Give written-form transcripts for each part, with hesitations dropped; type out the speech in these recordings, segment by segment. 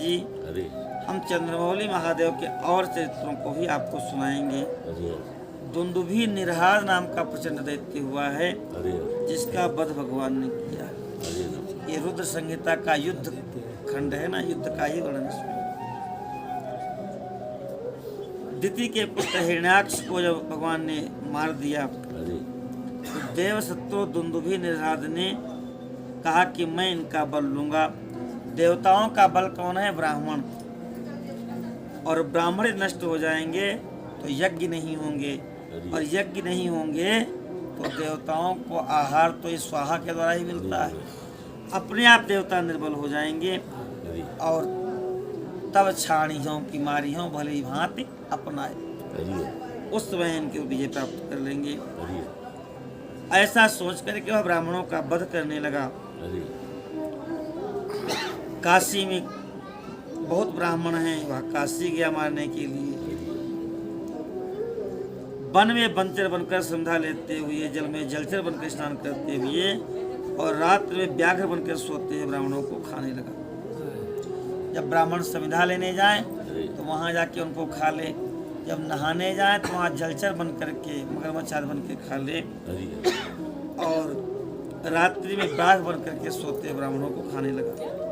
जी, अरे हम चंद्रमौली महादेव के और चरित्रों को भी आपको सुनाएंगे। अरे दुंदुभी निरहार नाम का प्रचंड दैत्य हुआ है, अरे जिसका वध भगवान ने किया। अरे ये रुद्र संहिता का युद्ध खंड है ना, युद्ध का ही वर्णन इसमें। दिति के पुत्र हिरण्याक्ष को जब भगवान ने मार दिया, अरे तो देव सत्रो दुंदुभी निरहार ने कहा कि मैं इनका बल लूंगा। देवताओं का बल कौन है? ब्राह्मण। और ब्राह्मण नष्ट हो जाएंगे तो यज्ञ नहीं होंगे, और यज्ञ नहीं होंगे तो देवताओं को आहार तो इस स्वाहा के द्वारा ही मिलता है। अपने आप देवता निर्बल हो जाएंगे, अरे और तब छाणियों की मारियों भली भांति अपनाए, अरे उस समय इनके विजय प्राप्त कर लेंगे। अरे ऐसा सोच करके वह ब्राह्मणों का वध करने लगा। अरे काशी में बहुत ब्राह्मण हैं, वह काशी गया मारने के लिए। वन में वनचर बनकर संध्या लेते हुए, जल में जलचर बनकर स्नान करते हुए, और रात्र में व्याघ्र बनकर सोते हुए ब्राह्मणों को खाने लगा। जब ब्राह्मण संध्या लेने जाए तो वहाँ जाके उनको खा ले, जब नहाने जाए तो वहाँ जलचर बन करके, मगरमच्छ आदि बन के खा ले, अरे और रात्रि में बाघ बन करके सोते ब्राह्मणों को खाने लगा।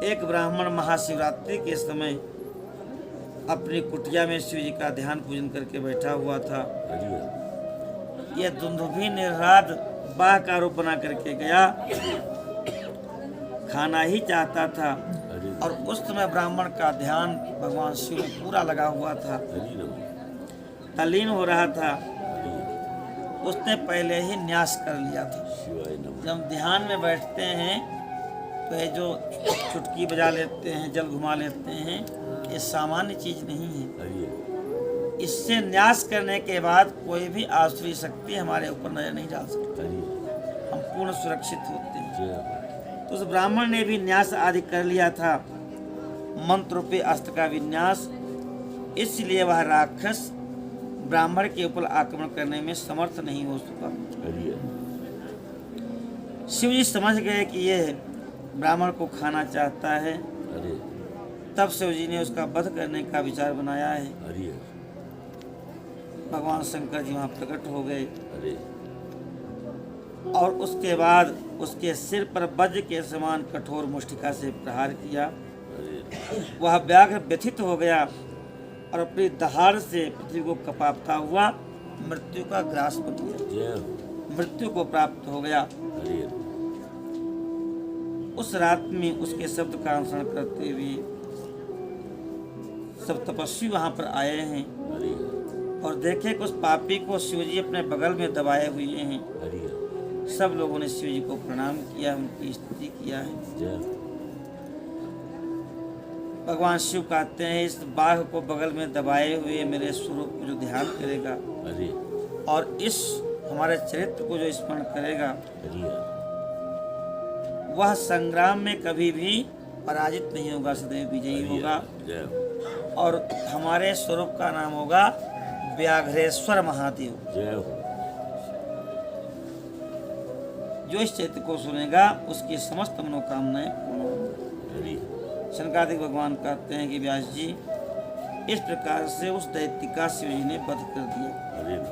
एक ब्राह्मण महाशिवरात्रि के समय अपनी कुटिया में शिव जी का ध्यान पूजन करके बैठा हुआ था। यह दुंदुभी निर्राद बाघ का रूप बना करके गया, खाना ही चाहता था, और उस समय ब्राह्मण का ध्यान भगवान शिव में पूरा लगा हुआ था, तल्लीन हो रहा था। उसने पहले ही न्यास कर लिया था। जब ध्यान में बैठते हैं तो ये जो चुटकी बजा लेते हैं, जल घुमा लेते हैं, ये सामान्य चीज नहीं है। इससे न्यास करने के बाद कोई भी आसुरी शक्ति हमारे ऊपर नजर नहीं डाल सकती, हम पूर्ण सुरक्षित होते हैं। तो उस ब्राह्मण ने भी न्यास आदि कर लिया था, मंत्र रूपी अस्त्र का विन्यास, इसलिए वह राक्षस ब्राह्मण के ऊपर आक्रमण करने में समर्थ नहीं हो सका। शिव जी समझ गए कि यह ब्राह्मण को खाना चाहता है, तब शिव जी ने उसका वध करने का विचार बनाया है। भगवान शंकर जी वहाँ प्रकट हो गए, और उसके बाद उसके सिर पर वज्र के समान कठोर मुष्टिका से प्रहार किया। वह व्याघ्र व्यथित हो गया और अपनी दहाड़ से पृथ्वी को कपापता हुआ मृत्यु का ग्रास बन गया, मृत्यु को प्राप्त हो गया। उस रात में उसके शब्द का अनुसरण करते हुए सब तपस्वी वहां पर आए हैं, और देखे कि उस पापी को शिव जी अपने बगल में दबाए हुए हैं। सब लोगों ने शिव जी को प्रणाम किया, उनकी स्तुति किया है। भगवान शिव कहते हैं, इस बाघ को बगल में दबाए हुए मेरे स्वरूप को जो ध्यान करेगा, और इस हमारे चरित्र को जो स्मरण करेगा, वह संग्राम में कभी भी पराजित नहीं होगा, सदैव विजयी होगा। और हमारे स्वरूप का नाम होगा व्याघ्रेश्वर महादेव। जो इस चरित्र को सुनेगा उसकी समस्त मनोकामनाएं पूर्ण होंगी। शनकादिक भगवान कहते हैं कि व्यास जी, इस प्रकार से उस दैत्य का शिव जी ने वध कर दिया।